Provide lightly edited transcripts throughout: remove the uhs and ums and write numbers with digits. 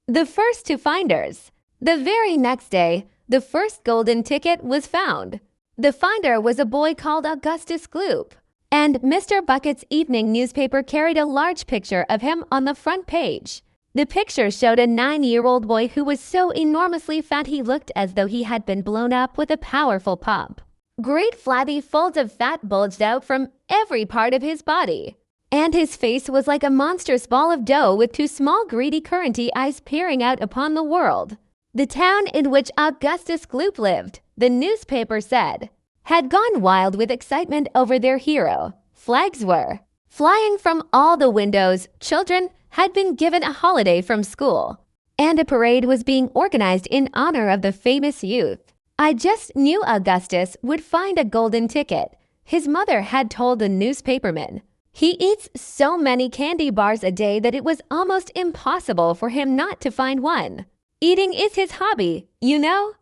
The first two finders. The very next day, the first golden ticket was found. The finder was a boy called Augustus Gloop, and Mr. Bucket's evening newspaper carried a large picture of him on the front page. The picture showed a 9-year-old boy who was so enormously fat he looked as though he had been blown up with a powerful pump. Great flabby folds of fat bulged out from every part of his body, and his face was like a monstrous ball of dough with two small greedy curranty eyes peering out upon the world. The town in which Augustus Gloop lived, the newspaper said, had gone wild with excitement over their hero. Flags were flying from all the windows, children had been given a holiday from school, and a parade was being organized in honor of the famous youth. I just knew Augustus would find a golden ticket, his mother had told the newspaperman. He eats so many candy bars a day that it was almost impossible for him not to find one. Eating is his hobby, you know?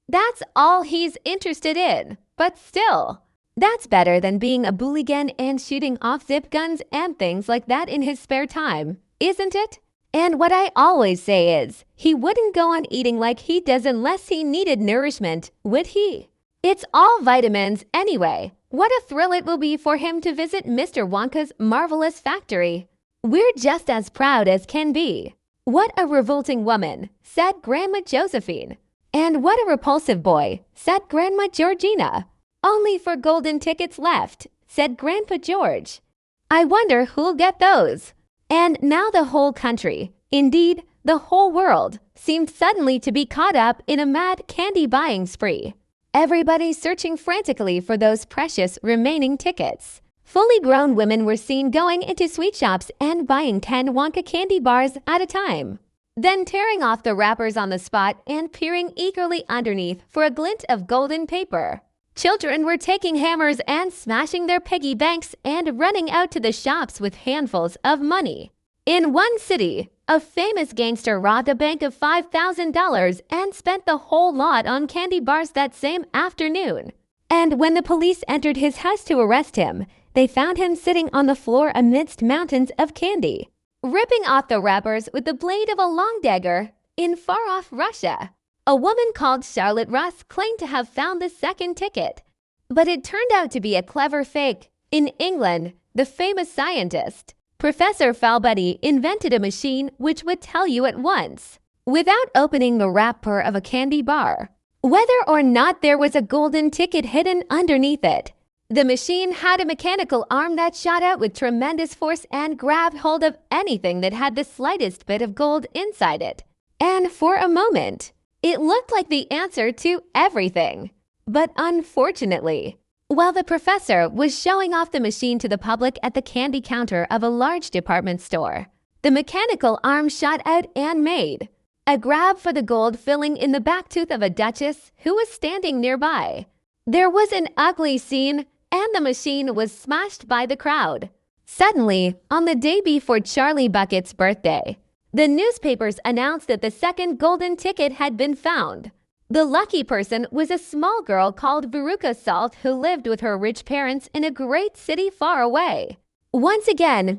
That's all he's interested in, but still, that's better than being a hooligan and shooting off zip guns and things like that in his spare time, isn't it? And what I always say is, he wouldn't go on eating like he does unless he needed nourishment, would he? It's all vitamins anyway. What a thrill it will be for him to visit Mr. Wonka's marvelous factory. We're just as proud as can be. What a revolting woman, said Grandma Josephine. And what a repulsive boy, said Grandma Georgina. Only 4 golden tickets left, said Grandpa George. I wonder who'll get those. And now the whole country, indeed, the whole world, seemed suddenly to be caught up in a mad candy-buying spree. Everybody searching frantically for those precious remaining tickets. Fully grown women were seen going into sweet shops and buying 10 Wonka candy bars at a time, then tearing off the wrappers on the spot and peering eagerly underneath for a glint of golden paper. Children were taking hammers and smashing their piggy banks and running out to the shops with handfuls of money. In one city, a famous gangster robbed a bank of $5,000 and spent the whole lot on candy bars that same afternoon. And when the police entered his house to arrest him, they found him sitting on the floor amidst mountains of candy, ripping off the wrappers with the blade of a long dagger in far-off Russia. A woman called Charlotte Russ claimed to have found the second ticket, but it turned out to be a clever fake. In England, the famous scientist, Professor Falbetti, invented a machine which would tell you at once, without opening the wrapper of a candy bar, whether or not there was a golden ticket hidden underneath it. The machine had a mechanical arm that shot out with tremendous force and grabbed hold of anything that had the slightest bit of gold inside it. And for a moment, it looked like the answer to everything. But unfortunately, while the professor was showing off the machine to the public at the candy counter of a large department store, the mechanical arm shot out and made a grab for the gold filling in the back tooth of a duchess who was standing nearby. There was an ugly scene, and the machine was smashed by the crowd. Suddenly, on the day before Charlie Bucket's birthday, the newspapers announced that the second golden ticket had been found. The lucky person was a small girl called Veruca Salt who lived with her rich parents in a great city far away. Once again,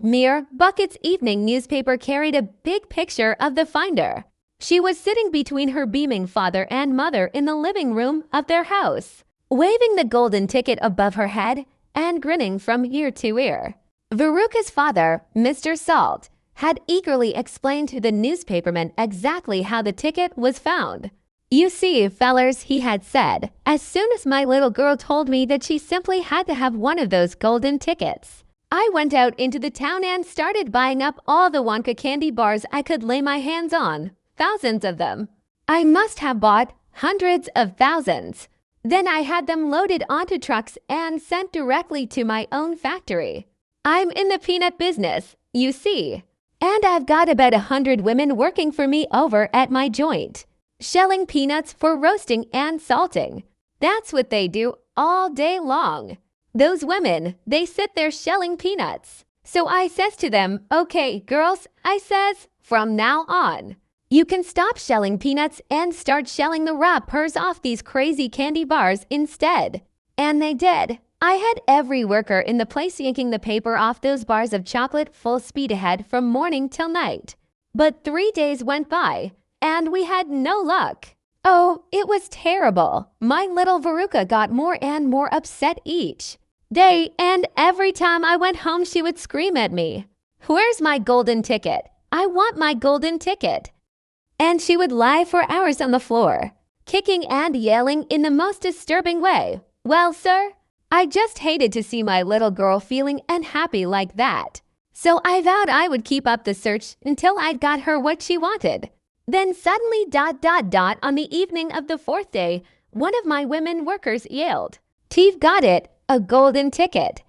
Bucket's evening newspaper carried a big picture of the finder. She was sitting between her beaming father and mother in the living room of their house, waving the golden ticket above her head and grinning from ear to ear. Veruca's father, Mr. Salt, had eagerly explained to the newspaperman exactly how the ticket was found. You see, fellers, he had said, as soon as my little girl told me that she simply had to have one of those golden tickets, I went out into the town and started buying up all the Wonka candy bars I could lay my hands on, thousands of them. I must have bought hundreds of thousands. Then I had them loaded onto trucks and sent directly to my own factory. I'm in the peanut business, you see, and I've got about 100 women working for me over at my joint, shelling peanuts for roasting and salting. That's what they do all day long. Those women, they sit there shelling peanuts. So I says to them, okay, girls, I says, from now on, you can stop shelling peanuts and start shelling the wrappers off these crazy candy bars instead. And they did. I had every worker in the place yanking the paper off those bars of chocolate full speed ahead from morning till night. But 3 days went by, and we had no luck. Oh, it was terrible. My little Veruca got more and more upset each day, and every time I went home she would scream at me, "Where's my golden ticket? I want my golden ticket." And she would lie for hours on the floor, kicking and yelling in the most disturbing way. Well, sir, I just hated to see my little girl feeling unhappy like that. So I vowed I would keep up the search until I'd got her what she wanted. Then suddenly, on the evening of the 4th day, one of my women workers yelled, "T've got it, a golden ticket."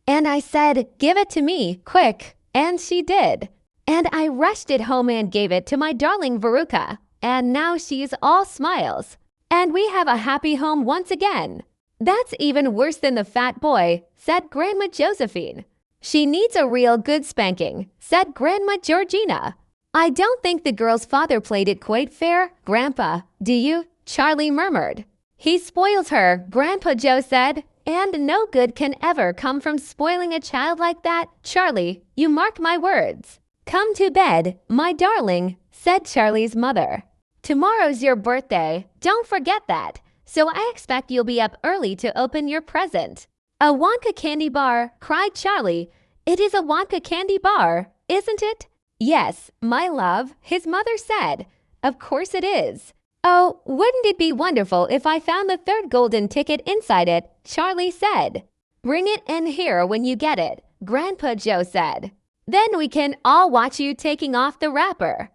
And I said, "Give it to me, quick." And she did. And I rushed it home and gave it to my darling Veruca. And now she's all smiles. And we have a happy home once again. "That's even worse than the fat boy," said Grandma Josephine. "She needs a real good spanking," said Grandma Georgina. "I don't think the girl's father played it quite fair, Grandpa, do you?" Charlie murmured. "He spoils her," Grandpa Joe said. "And no good can ever come from spoiling a child like that, Charlie, you mark my words." "Come to bed, my darling," said Charlie's mother. "Tomorrow's your birthday, don't forget that. So I expect you'll be up early to open your present." "A Wonka candy bar," cried Charlie. "It is a Wonka candy bar, isn't it?" "Yes, my love," his mother said. "Of course it is." "Oh, wouldn't it be wonderful if I found the 3rd golden ticket inside it?" Charlie said. "Bring it in here when you get it," Grandpa Joe said. "Then we can all watch you taking off the wrapper."